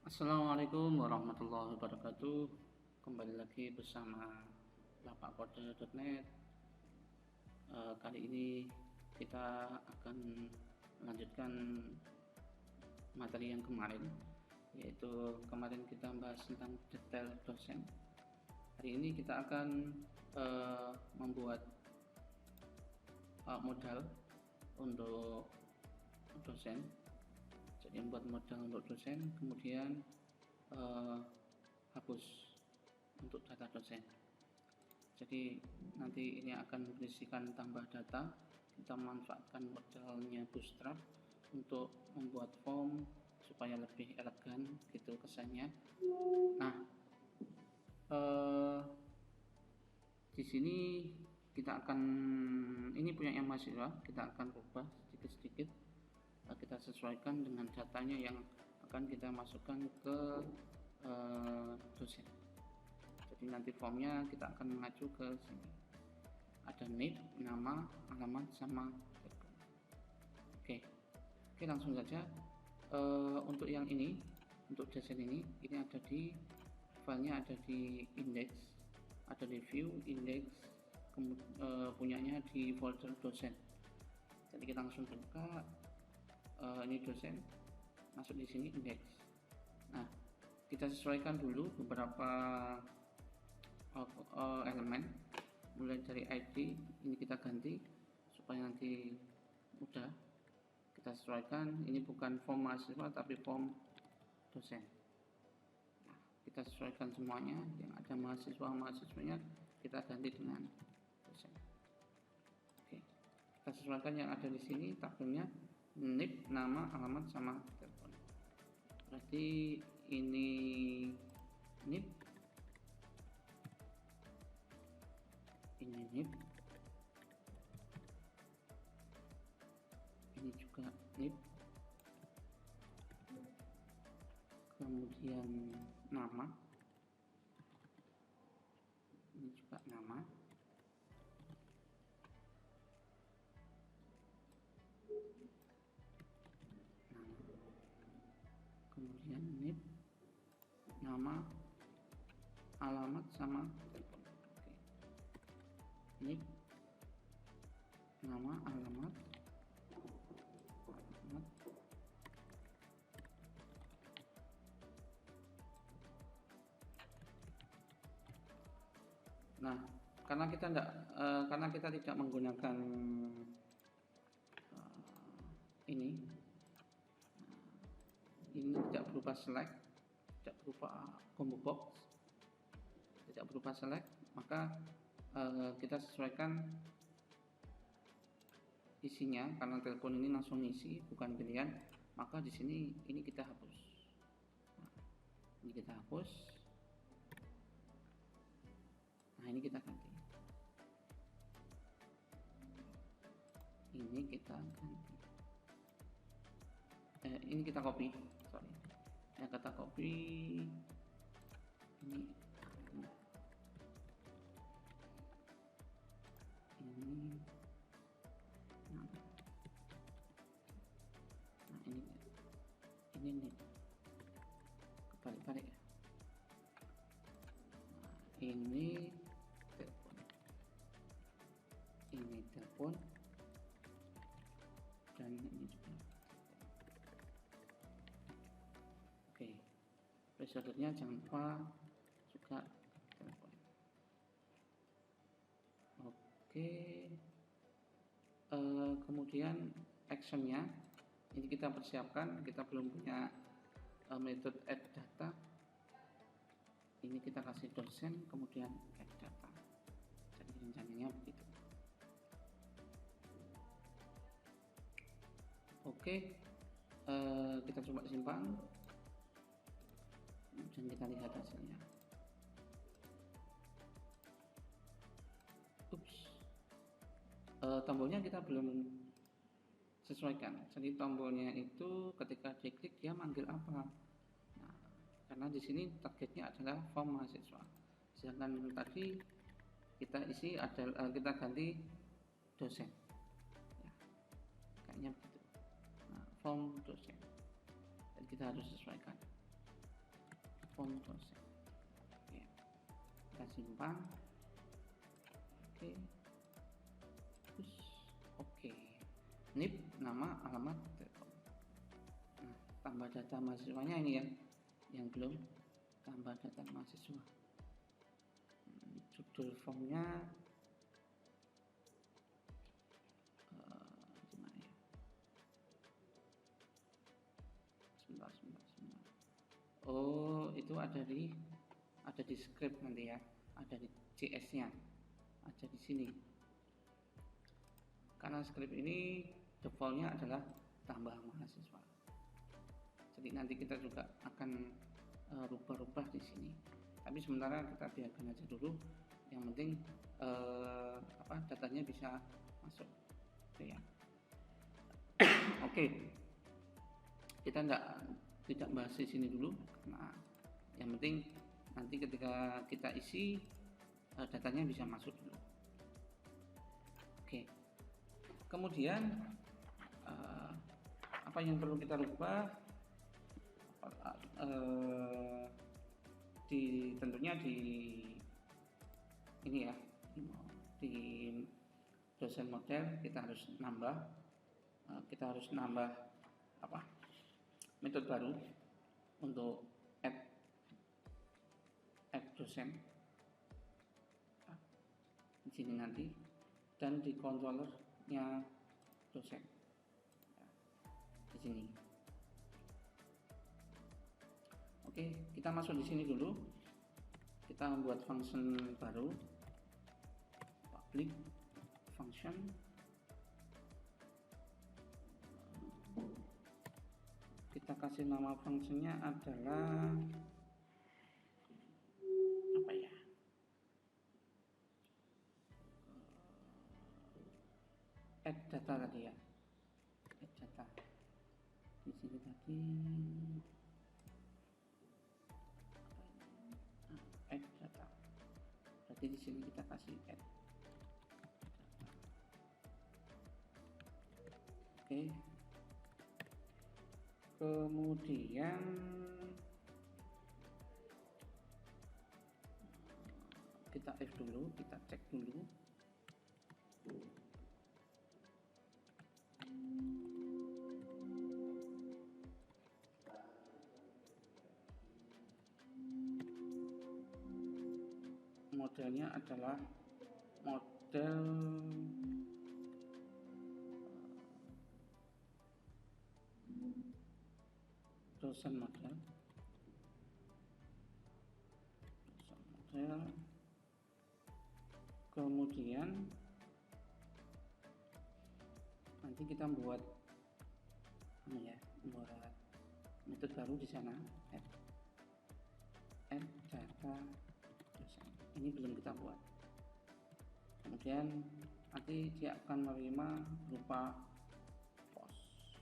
Assalamualaikum warahmatullahi wabarakatuh. Kembali lagi bersama lapakkode.net. Kali ini kita akan melanjutkan materi yang kemarin, yaitu kemarin kita bahas tentang detail dosen. Hari ini kita akan membuat modal untuk dosen. Jadi membuat modal untuk dosen, kemudian hapus untuk data dosen. Jadi nanti ini akan berisikan tambah data. Kita memanfaatkan modelnya Bootstrap untuk membuat form supaya lebih elegan gitu kesannya. Nah, di sini kita akan, ini punya yang mahasiswa, kita akan rubah sedikit-sedikit, kita sesuaikan dengan datanya yang akan kita masukkan ke dosen. Jadi nanti formnya kita akan mengacu ke sini, ada name, nama, alamat, sama telepon. Oke, langsung saja. Untuk yang ini, untuk dosen ini ada di filenya, ada di index, ada di view index, punyanya di folder dosen. Jadi kita langsung buka, ini dosen, masuk di sini index. Nah, kita sesuaikan dulu beberapa elemen, mulai dari ID ini kita ganti supaya nanti mudah. Kita sesuaikan, ini bukan form mahasiswa tapi form dosen. Nah, kita sesuaikan semuanya, yang ada mahasiswanya kita ganti dengan dosen. Oke, kita sesuaikan yang ada di sini, tabelnya NIP, nama, alamat, sama telepon. Berarti ini NIP, ini NIP, ini juga NIP, kemudian nama, ini juga nama, kemudian NIP, nama, alamat, sama telepon. Oke. NIP, nama, alamat. Nah, karena kita tidak menggunakan ini tidak berupa select, tidak berupa combo box, tidak berupa select, maka kita sesuaikan isinya. Karena telepon ini langsung isi, bukan pilihan, maka di sini ini kita hapus. Nah, ini kita hapus. Nah, ini kita ganti. Ini kita ganti. Ini kita copy, sorry. Ya, kita copy ini. Nah, ini nih, kebalik-balik ya. Nah, ini telepon, dan ini juga. Oke, placeholdernya jangan lupa juga telepon. Oke, kemudian actionnya ini kita persiapkan. Kita belum punya metode add data. Ini kita kasih dosen, kemudian add data. Jadi rencananya begitu. Oke, kita coba simpan dan kita lihat hasilnya. Tombolnya kita belum sesuaikan. Jadi tombolnya itu ketika diklik dia manggil apa? Nah, karena di sini targetnya adalah form mahasiswa. Sedangkan tadi kita isi adalah kita ganti dosen. Ya, kayaknya begitu. Nah, form dosen. Dan kita harus sesuaikan. form dosen. Oke, kita simpan. Oke, terus oke, NIP, nama, alamat, telepon. Nah, tambah data mahasiswanya ini ya, yang belum tambah data mahasiswa. Judul formnya gimana ya? Sebentar. Oh, itu ada di script nanti ya, ada di CS-nya, ada di sini. Karena script ini defaultnya adalah tambah mahasiswa. Jadi nanti kita juga akan rubah-rubah di sini. Tapi sementara kita biarkan aja dulu. Yang penting datanya bisa masuk. Oke ya. Oke. Kita tidak bahas di sini dulu. Nah, yang penting nanti ketika kita isi datanya bisa masuk dulu. Oke. Kemudian apa yang perlu kita rubah? Tentunya di ini ya, di dosen model kita harus nambah metode baru untuk add dosen di sini nanti, dan di controllernya dosen di sini. Oke, kita masuk di sini dulu. Kita membuat function baru, public function. Kita kasih nama fungsinya adalah apa ya? Add data tadi ya. Add data. Di sini tadi add data. Berarti di sini kita kasih add data. Oke. Kemudian kita if dulu, kita cek dulu. Modelnya adalah model dosen model. Kemudian nanti kita buat metode baru di sana, add data dosen. Ini belum kita buat. Kemudian nanti dia akan menerima berupa post.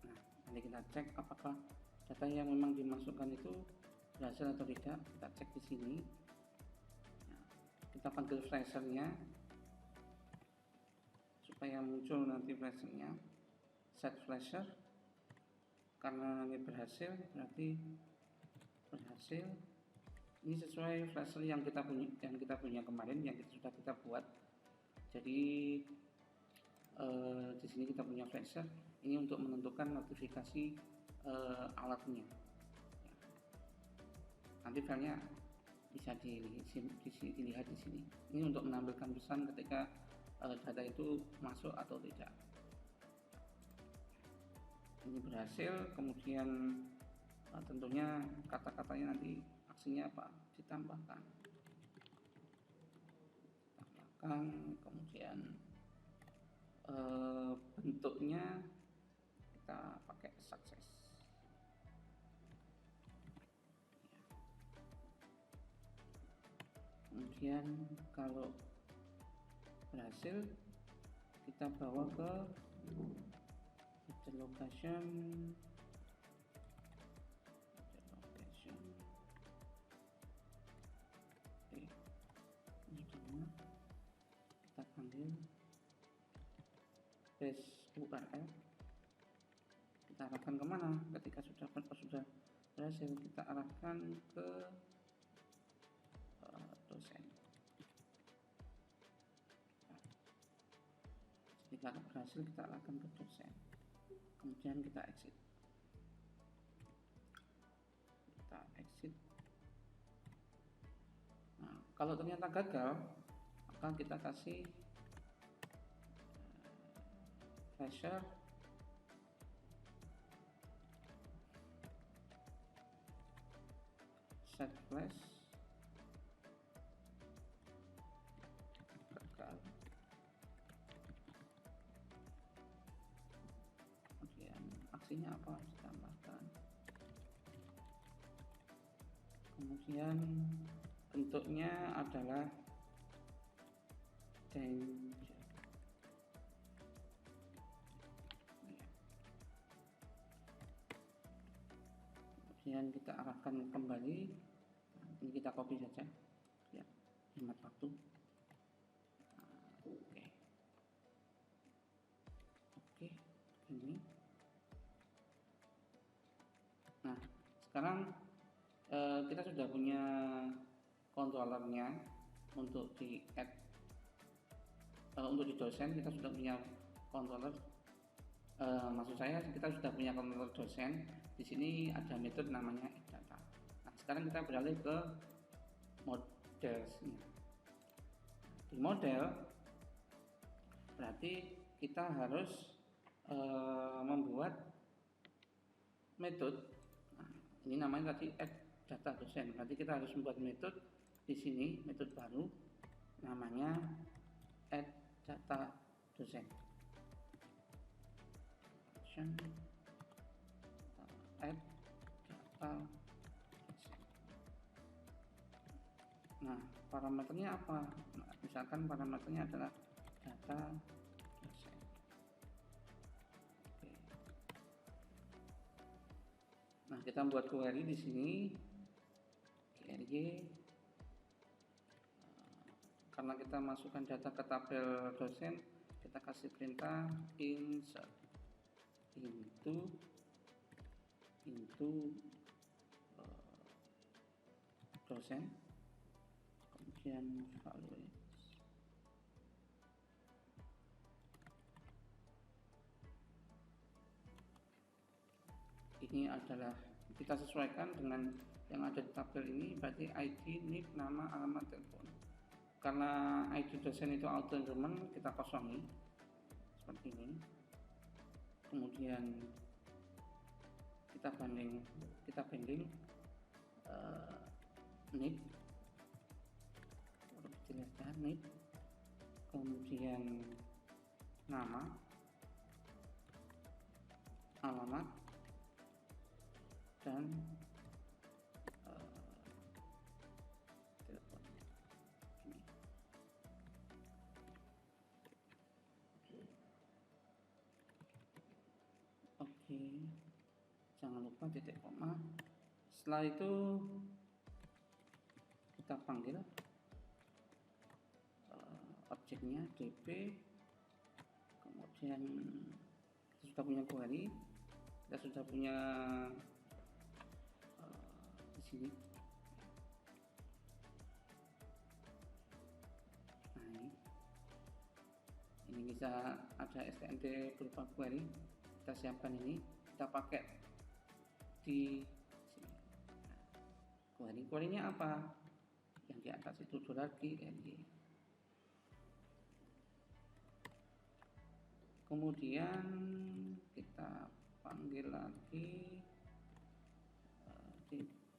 Nah, nanti kita cek apakah data yang memang dimasukkan itu berhasil atau tidak. Kita cek di sini. Nah, kita panggil flashernya supaya muncul nanti flashernya, set flasher. Karena ini berhasil, berarti berhasil. Ini sesuai flasher yang kita punya kemarin, yang sudah kita buat. Jadi di sini kita punya flasher. Ini untuk menentukan notifikasi alatnya. Nanti filenya bisa dilihat di sini. Ini untuk menampilkan pesan ketika data itu masuk atau tidak. Ini berhasil. Kemudian tentunya kata-katanya nanti aksinya apa? Ditambahkan. Kemudian bentuknya kita pakai sukses. Kemudian kalau berhasil kita bawa ke location. Oke, ini kita panggil base URL, kita arahkan kemana? Ketika sudah berhasil, kita arahkan ke dosen. Jika berhasil, kita arahkan ke dosen, kemudian kita exit. Nah, kalau ternyata gagal, maka kita kasih flasher set flash gagal, kemudian aksinya apa harus ditambahkan, kemudian bentuknya adalah danger. Kemudian kita arahkan kembali. Ini kita copy saja ya, hemat waktu. Oke, ini. Nah, sekarang kita sudah punya controllernya untuk di add, untuk di dosen kita sudah punya controller. Maksud saya kita sudah punya controller dosen. Di sini ada metode namanya add-data. Nah, sekarang kita beralih ke modelsnya. Di model berarti kita harus membuat metode. Nah, ini namanya tadi add-data dosen. Berarti kita harus membuat metode di sini, metode baru namanya add-data dosen. Add data dosen. Nah, parameternya apa? Nah, misalkan parameternya adalah data dosen. Oke. Nah, kita buat query di sini. Query, karena kita masukkan data ke tabel dosen, kita kasih perintah insert into dosen, kemudian values. Ini adalah kita sesuaikan dengan yang ada di tabel ini, berarti ID, NIP, nama, alamat, telepon. Karena ID dosen itu auto enrollment, kita kosongi seperti ini. Kemudian kita banding NIP, huruf kecil saja NIP, kemudian nama, alamat, dan telepon. Oke, jangan lupa titik koma. Setelah itu kita panggil objeknya dp, kemudian kita sudah punya query, kita sudah punya di sini. Nah, ini bisa ada stnt berupa query, kita siapkan ini, kita pakai di sini. Query-nya apa? Yang di atas itu $. Kemudian kita panggil lagi dp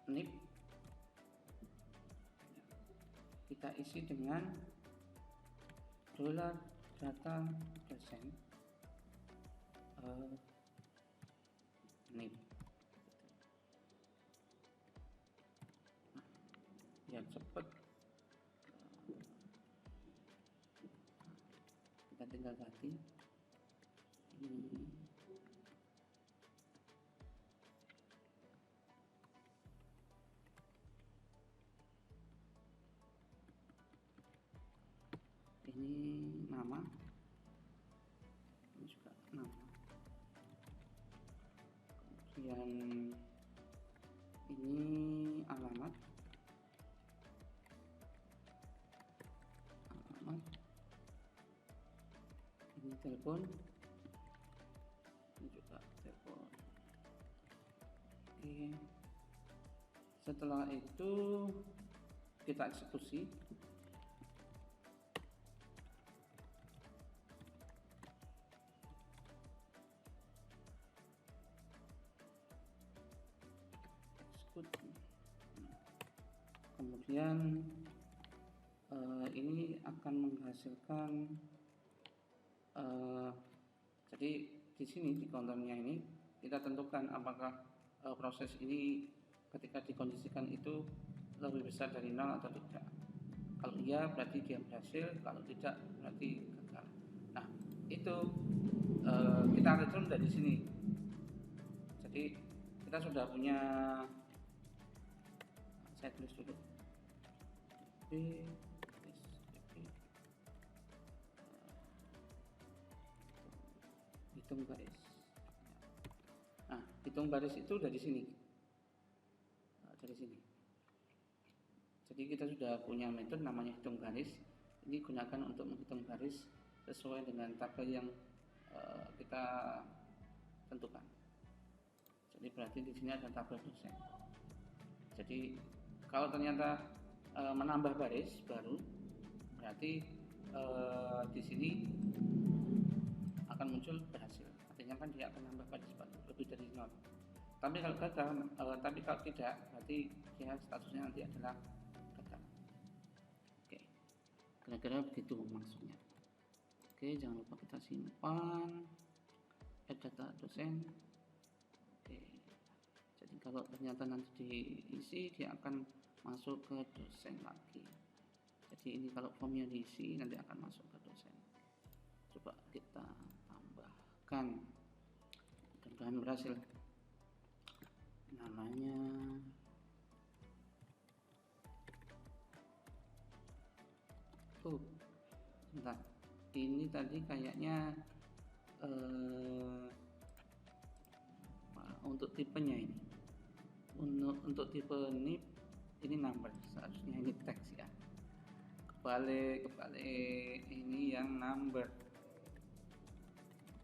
NIP, kita isi dengan $data dosen NIP. Biar cepat, kita tinggal ganti ini. nama, ini juga nama, kemudian ini alamat, ini telepon, ini juga telepon. Oke. Setelah itu kita eksekusi. Kemudian ini akan menghasilkan jadi di sini di counternya ini kita tentukan apakah proses ini ketika dikondisikan itu lebih besar dari 0 atau tidak. Kalau iya berarti dia berhasil, kalau tidak berarti gagal. Nah itu kita return dari sini. Jadi kita sudah punya, saya tulis dulu hitung baris. Nah, hitung baris itu dari sini. Dari sini. Jadi kita sudah punya metode namanya hitung baris. Ini gunakan untuk menghitung baris sesuai dengan tabel yang kita tentukan. Jadi berarti di sini ada tabel dosen. Jadi kalau ternyata menambah baris baru, berarti di sini akan muncul berhasil. Artinya kan dia akan nambah baris baru lebih dari 0. Tapi kalau gagal, tapi kalau tidak, berarti dia statusnya nanti adalah gagal. Oke, kira-kira begitu maksudnya. Oke, jangan lupa kita simpan add data dosen. Oke, jadi kalau ternyata nanti diisi, dia akan masuk ke dosen lagi. Jadi ini kalau formnya diisi, nanti akan masuk ke dosen. Coba kita tambahkan, mudah-mudahan berhasil. Namanya bentar, ini tadi kayaknya untuk tipenya ini, untuk tipe NIP ini number, seharusnya ini teks ya. Kebalik ini yang number,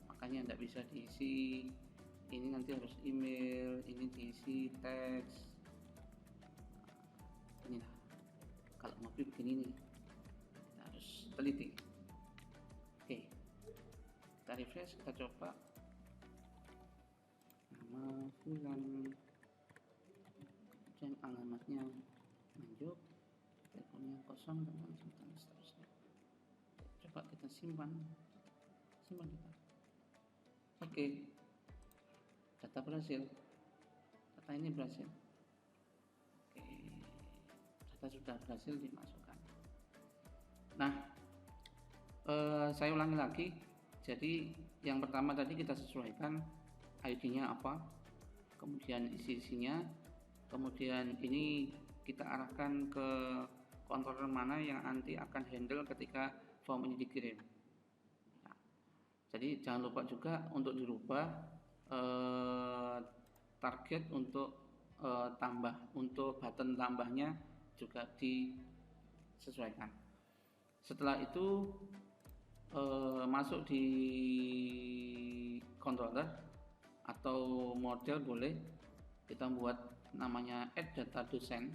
makanya tidak bisa diisi. Ini nanti harus email, ini diisi teks. Inilah kalau mau begini nih, kita harus teliti. Oke, kita refresh, kita coba nama Fulan, kemudian alamatnya Nganjuk, teleponnya kosong, dan seterusnya. Coba kita simpan kita. Oke, data berhasil, data ini berhasil. Oke, data sudah berhasil dimasukkan. Nah, saya ulangi lagi. Jadi yang pertama tadi kita sesuaikan ID-nya apa, kemudian isi-isinya, kemudian ini kita arahkan ke controller mana yang nanti akan handle ketika form ini dikirim. Nah, jadi jangan lupa juga untuk dirubah target untuk untuk button tambahnya juga disesuaikan. Setelah itu masuk di controller atau model, boleh kita buat namanya add data dosen.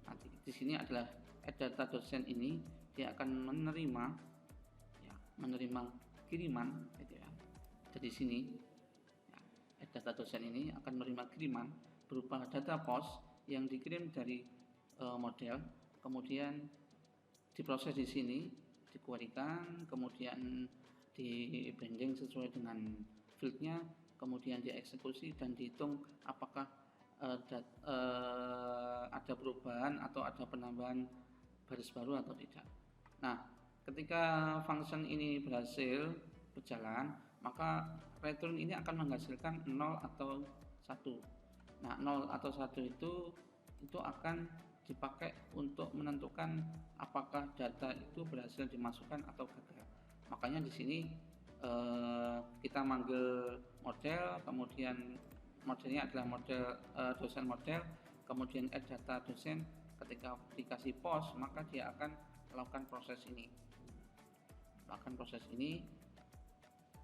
Nanti di sini adalah add data dosen, ini dia akan menerima kiriman gitu ya. Jadi sini add data dosen ini akan menerima kiriman berupa data post yang dikirim dari model, kemudian diproses di sini, dikuarikan, kemudian di-banding sesuai dengan fieldnya, kemudian dieksekusi dan dihitung apakah ada perubahan atau ada penambahan baris baru atau tidak. Nah, ketika function ini berhasil berjalan, maka return ini akan menghasilkan 0 atau 1. Nah, 0 atau 1 itu akan dipakai untuk menentukan apakah data itu berhasil dimasukkan atau gagal. Makanya di sini kita manggil model, kemudian modelnya adalah model dosen model, kemudian add data dosen. Ketika dikasih post, maka dia akan melakukan proses ini,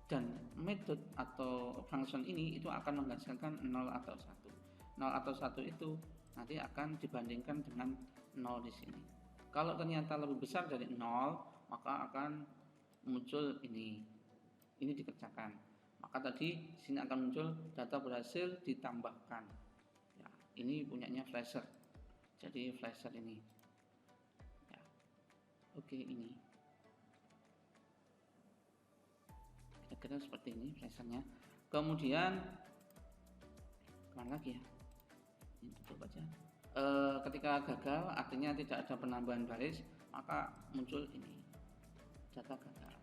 dan method atau function ini itu akan menghasilkan 0 atau 1. 0 atau 1 itu nanti akan dibandingkan dengan 0 di sini. Kalau ternyata lebih besar dari 0, maka akan muncul ini dikerjakan. Maka tadi sini akan muncul data berhasil ditambahkan. Ya, ini punyanya Flasher. Jadi Flasher ini. Ya. Oke, ini. Kira-kira seperti ini Flashernya. Kemudian kemana lagi ya? Ini tutup aja. Ketika gagal, artinya tidak ada penambahan baris, maka muncul ini data gagal.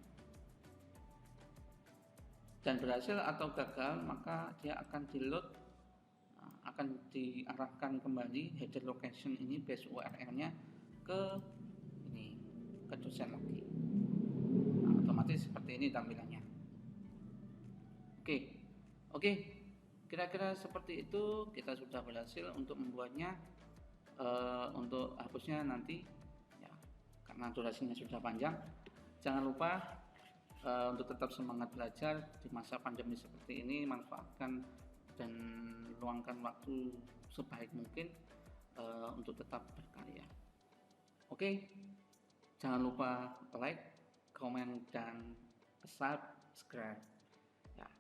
Dan berhasil atau gagal, maka dia akan di-load, akan diarahkan kembali header location ini base URL-nya ke ini, ke dosen lagi. Nah, otomatis seperti ini tampilannya. Oke, kira-kira seperti itu. Kita sudah berhasil untuk membuatnya. Untuk hapusnya nanti ya, karena durasinya sudah panjang. Jangan lupa untuk tetap semangat belajar di masa pandemi seperti ini. Manfaatkan dan luangkan waktu sebaik mungkin untuk tetap berkarya. Oke, jangan lupa like, komen, dan subscribe ya.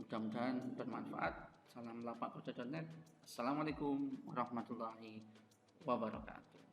Mudah-mudahan bermanfaat. Salam lapakbocah.net. Assalamualaikum warahmatullahi wabarakatuh.